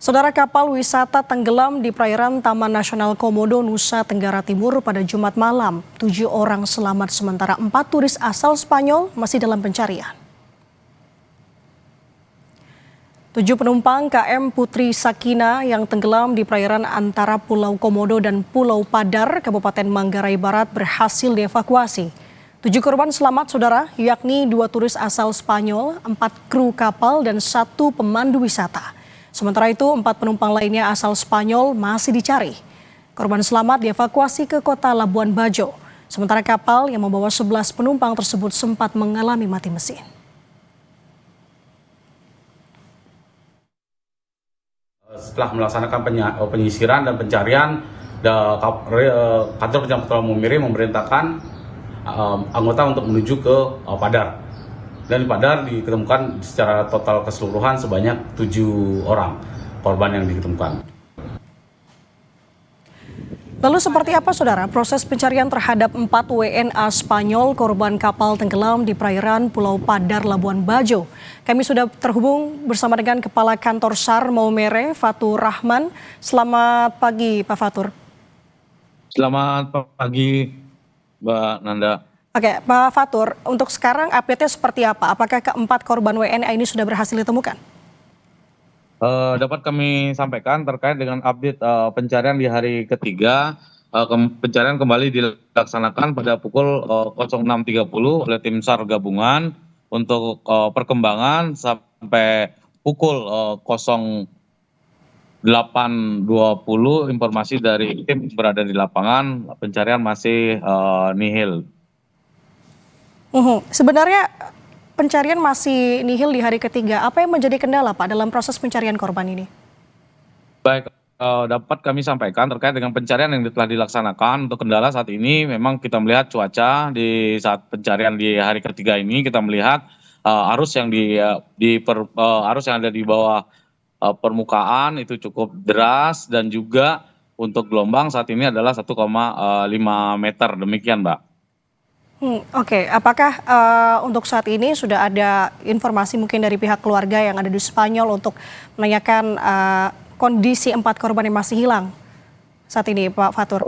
Saudara, kapal wisata tenggelam di perairan Taman Nasional Komodo, Nusa Tenggara Timur pada Jumat malam. 7 orang selamat sementara 4 turis asal Spanyol masih dalam pencarian. 7 penumpang KM Putri Sakina yang tenggelam di perairan antara Pulau Komodo dan Pulau Padar, Kabupaten Manggarai Barat berhasil dievakuasi. 7 korban selamat, saudara, yakni 2 turis asal Spanyol, 4 kru kapal, dan 1 pemandu wisata. Sementara itu, 4 penumpang lainnya asal Spanyol masih dicari. Korban selamat dievakuasi ke kota Labuan Bajo. Sementara kapal yang membawa 11 penumpang tersebut sempat mengalami mati mesin. Setelah melaksanakan penyisiran dan pencarian, kantor Penyelamatan Maumere memerintahkan anggota untuk menuju ke Padar. Dan di Padar ditemukan secara total keseluruhan sebanyak 7 orang korban yang ditemukan. Lalu seperti apa, saudara, proses pencarian terhadap 4 WNA Spanyol korban kapal tenggelam di perairan Pulau Padar, Labuan Bajo? Kami sudah terhubung bersama dengan Kepala Kantor SAR Maumere, Fatur Rahman. Selamat pagi, Pak Fatur. Selamat pagi, Mbak Nanda. Oke, Pak Fatur, untuk sekarang update-nya seperti apa? Apakah keempat korban WNA ini sudah berhasil ditemukan? Dapat kami sampaikan terkait dengan update pencarian di hari ketiga. Pencarian kembali dilaksanakan pada pukul 06.30 oleh tim SAR gabungan untuk perkembangan sampai pukul 08.20 informasi dari tim berada di lapangan, pencarian masih nihil. Sebenarnya pencarian masih nihil di hari ketiga. Apa yang menjadi kendala, Pak, dalam proses pencarian korban ini? Baik, dapat kami sampaikan terkait dengan pencarian yang telah dilaksanakan. Untuk kendala saat ini memang kita melihat cuaca di saat pencarian di hari ketiga ini, kita melihat arus yang ada di bawah permukaan itu cukup deras, dan juga untuk gelombang saat ini adalah 1,5 meter, demikian, Mbak. Oke, apakah untuk saat ini sudah ada informasi mungkin dari pihak keluarga yang ada di Spanyol untuk menanyakan kondisi 4 korban yang masih hilang saat ini, Pak Fatur?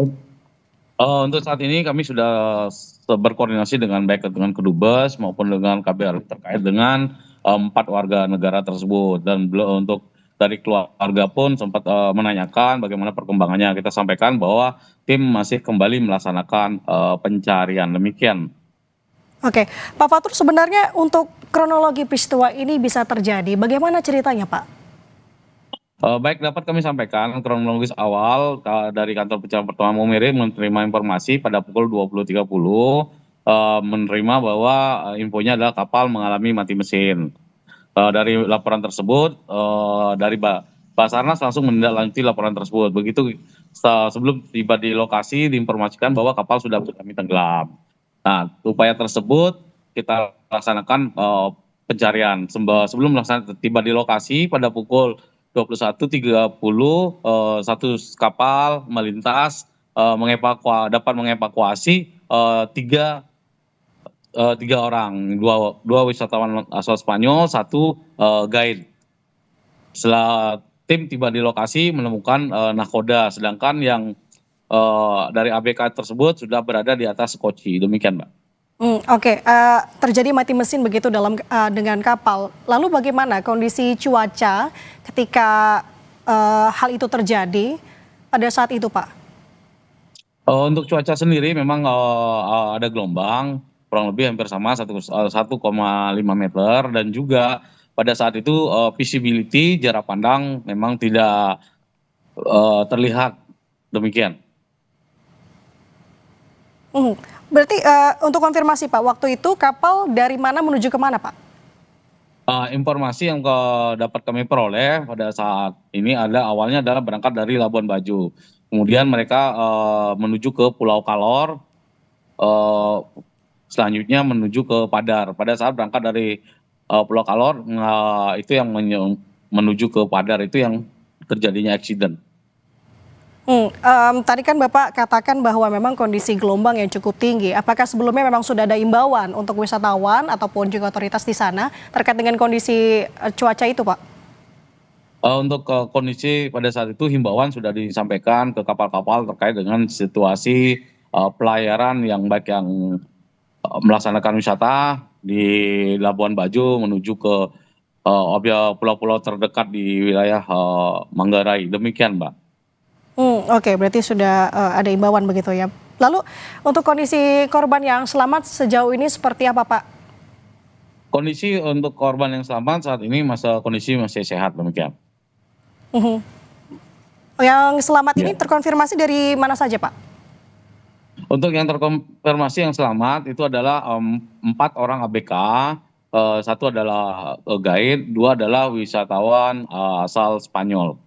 Untuk saat ini kami sudah berkoordinasi dengan baik dengan Kedubes maupun dengan KBRI terkait dengan 4 warga negara tersebut, dan untuk dari keluarga pun sempat menanyakan bagaimana perkembangannya. Kita sampaikan bahwa tim masih kembali melaksanakan pencarian, demikian. Oke, Pak Fatur, sebenarnya untuk kronologi peristiwa ini bisa terjadi, bagaimana ceritanya, Pak? Baik, dapat kami sampaikan kronologis awal dari kantor pencarian pertama Maumere menerima informasi pada pukul 20.30 menerima bahwa infonya adalah kapal mengalami mati mesin. Dari laporan tersebut, dari Basarnas langsung menindaklanjuti laporan tersebut. Begitu sebelum tiba di lokasi diinformasikan bahwa kapal sudah mengalami tenggelam. Nah, upaya tersebut kita laksanakan pencarian. Sebelum tiba di lokasi pada pukul 21.30, satu kapal melintas dapat mengevakuasi tiga orang, dua wisatawan asal Spanyol, 1 guide. Setelah tim tiba di lokasi menemukan nahkoda, sedangkan yang dari ABK tersebut sudah berada di atas koci, demikian, Mbak. Oke, terjadi mati mesin begitu dengan kapal. Lalu bagaimana kondisi cuaca ketika hal itu terjadi pada saat itu, Pak? Untuk cuaca sendiri memang ada gelombang kurang lebih hampir sama 1,5 meter, dan juga pada saat itu visibility jarak pandang memang tidak terlihat, demikian. Berarti untuk konfirmasi, Pak, waktu itu kapal dari mana menuju ke mana, Pak? Informasi yang dapat kami peroleh pada saat ini awalnya adalah berangkat dari Labuan Bajo. Kemudian mereka menuju ke Pulau Kalor, selanjutnya menuju ke Padar. Pada saat berangkat dari Pulau Kalor, itu yang menuju ke Padar itu yang terjadinya accident. Tadi kan Bapak katakan bahwa memang kondisi gelombang yang cukup tinggi. Apakah sebelumnya memang sudah ada imbauan untuk wisatawan ataupun juga otoritas di sana terkait dengan kondisi cuaca itu, Pak? Untuk kondisi pada saat itu himbauan sudah disampaikan ke kapal-kapal terkait dengan situasi pelayaran yang baik yang melaksanakan wisata di Labuan Bajo menuju ke objek pulau-pulau terdekat di wilayah Manggarai. Demikian, Mbak. Oke, berarti sudah ada imbauan begitu ya. Lalu untuk kondisi korban yang selamat sejauh ini seperti apa, Pak? Kondisi untuk korban yang selamat saat ini kondisi masih sehat, demikian. Mhm. Yang selamat ini Ya. terkonfirmasi dari mana saja, Pak? Untuk yang terkonfirmasi yang selamat itu adalah 4 orang ABK, 1 adalah guide, 2 adalah wisatawan asal Spanyol.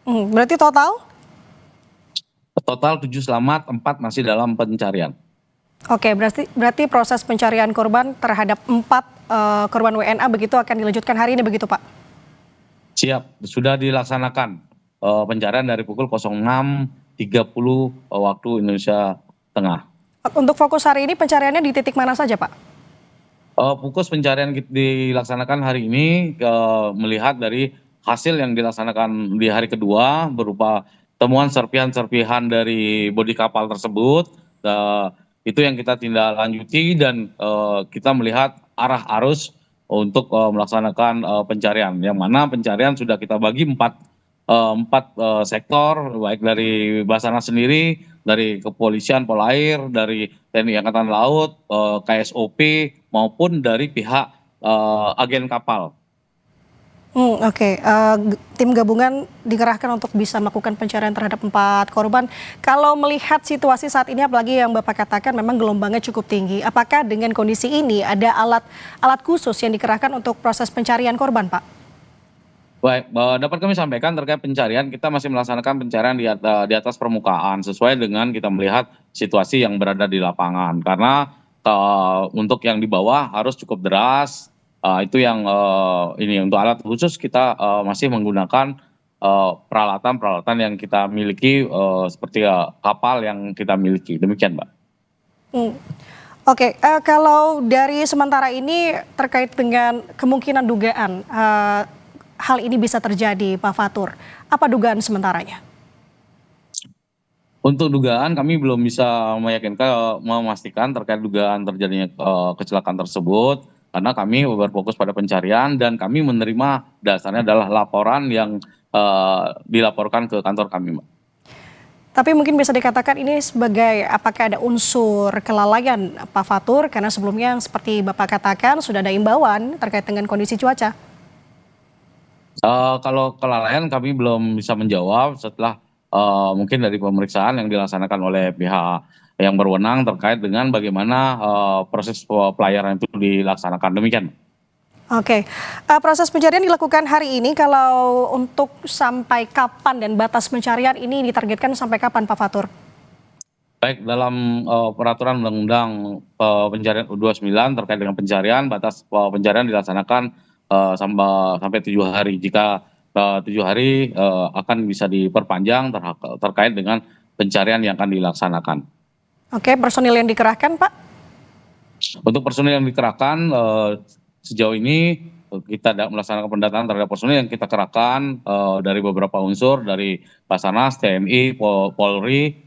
Berarti total? Total 7 selamat, 4 masih dalam pencarian. Oke, berarti proses pencarian korban terhadap 4 korban WNA begitu akan dilanjutkan hari ini begitu, Pak? Siap, sudah dilaksanakan pencarian dari pukul 06.30 waktu Indonesia Tengah. Untuk fokus hari ini pencariannya di titik mana saja, Pak? Fokus pencarian dilaksanakan hari ini melihat dari hasil yang dilaksanakan di hari kedua berupa temuan serpihan-serpihan dari bodi kapal tersebut. Itu yang kita tindak lanjuti dan kita melihat arah arus untuk melaksanakan pencarian. Yang mana pencarian sudah kita bagi empat sektor, baik dari Basarnas sendiri, dari kepolisian Polair, dari TNI Angkatan Laut, KSOP, maupun dari pihak agen kapal. Oke, tim gabungan dikerahkan untuk bisa melakukan pencarian terhadap 4 korban. Kalau melihat situasi saat ini, apalagi yang Bapak katakan memang gelombangnya cukup tinggi, apakah dengan kondisi ini ada alat khusus yang dikerahkan untuk proses pencarian korban, Pak? Baik, dapat kami sampaikan terkait pencarian, kita masih melaksanakan pencarian di atas permukaan sesuai dengan kita melihat situasi yang berada di lapangan. Karena untuk yang di bawah harus cukup deras, itu yang ini untuk alat khusus kita masih menggunakan peralatan-peralatan yang kita miliki seperti kapal yang kita miliki. Demikian, Mbak. Hmm. Oke, kalau dari sementara ini terkait dengan kemungkinan dugaan hal ini bisa terjadi, Pak Fatur, apa dugaan sementaranya? Untuk dugaan kami belum bisa memastikan terkait dugaan terjadinya kecelakaan tersebut karena kami berfokus pada pencarian dan kami menerima dasarnya adalah laporan yang dilaporkan ke kantor kami, Mbak. Tapi mungkin bisa dikatakan ini sebagai apakah ada unsur kelalaian Pak Fatur karena sebelumnya yang seperti Bapak katakan sudah ada imbauan terkait dengan kondisi cuaca. Kalau kelalaian kami belum bisa menjawab setelah mungkin dari pemeriksaan yang dilaksanakan oleh pihak yang berwenang terkait dengan bagaimana proses pelayaran itu dilaksanakan. Demikian. Oke, proses pencarian dilakukan hari ini. Kalau untuk sampai kapan dan batas pencarian ini ditargetkan sampai kapan, Pak Fatur? Baik, dalam peraturan undang-undang pencarian U29 terkait dengan pencarian, batas pencarian dilaksanakan sampai 7 hari. Jika 7 hari akan bisa diperpanjang terkait dengan pencarian yang akan dilaksanakan. Oke, personil yang dikerahkan, Pak? Untuk personil yang dikerahkan sejauh ini kita melaksanakan pendataan terhadap personil yang kita kerahkan dari beberapa unsur dari Basarnas, TNI, Polri,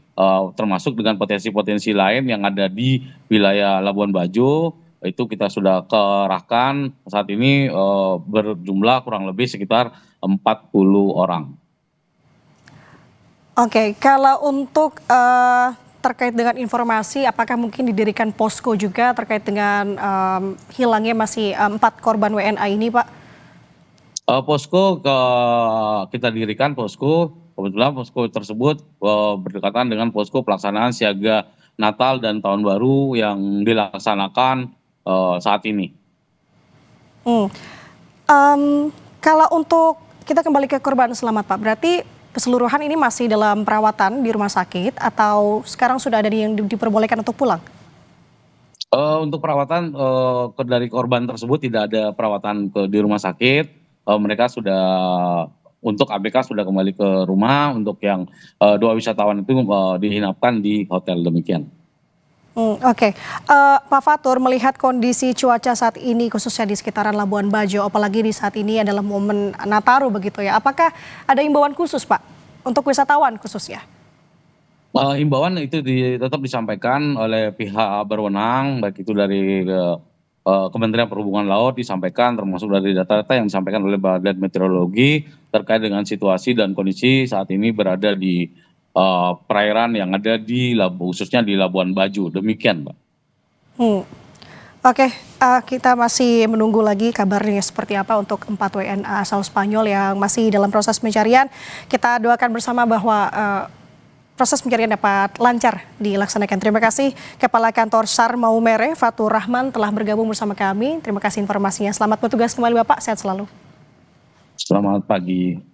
termasuk dengan potensi-potensi lain yang ada di wilayah Labuan Bajo. Itu kita sudah kerahkan saat ini berjumlah kurang lebih sekitar 40 orang. Oke, kalau untuk terkait dengan informasi, apakah mungkin didirikan posko juga terkait dengan hilangnya masih 4 korban WNA ini, Pak? Posko kita dirikan posko, kebetulan posko tersebut berdekatan dengan posko pelaksanaan siaga Natal dan Tahun Baru yang dilaksanakan saat ini. Kalau untuk kita kembali ke korban selamat, Pak, berarti keseluruhan ini masih dalam perawatan di rumah sakit atau sekarang sudah ada yang diperbolehkan untuk pulang? Untuk perawatan dari korban tersebut tidak ada perawatan di rumah sakit. Mereka sudah untuk ABK sudah kembali ke rumah. Untuk yang 2 wisatawan itu diinapkan di hotel, demikian. Oke. Pak Fatur, melihat kondisi cuaca saat ini khususnya di sekitaran Labuan Bajo, apalagi di saat ini adalah momen Nataru begitu ya. Apakah ada imbauan khusus Pak untuk wisatawan khususnya? Himbauan itu tetap disampaikan oleh pihak berwenang, baik itu dari Kementerian Perhubungan Laut disampaikan, termasuk dari data-data yang disampaikan oleh Badan Meteorologi terkait dengan situasi dan kondisi saat ini berada di perairan yang ada khususnya di Labuan Bajo. Demikian, Mbak. Oke, kita masih menunggu lagi kabarnya seperti apa untuk 4 WNA asal Spanyol yang masih dalam proses pencarian. Kita doakan bersama bahwa proses pencarian dapat lancar dilaksanakan. Terima kasih Kepala Kantor SAR Maumere, Fatur Rahman telah bergabung bersama kami. Terima kasih informasinya. Selamat bertugas kembali Bapak, sehat selalu. Selamat pagi.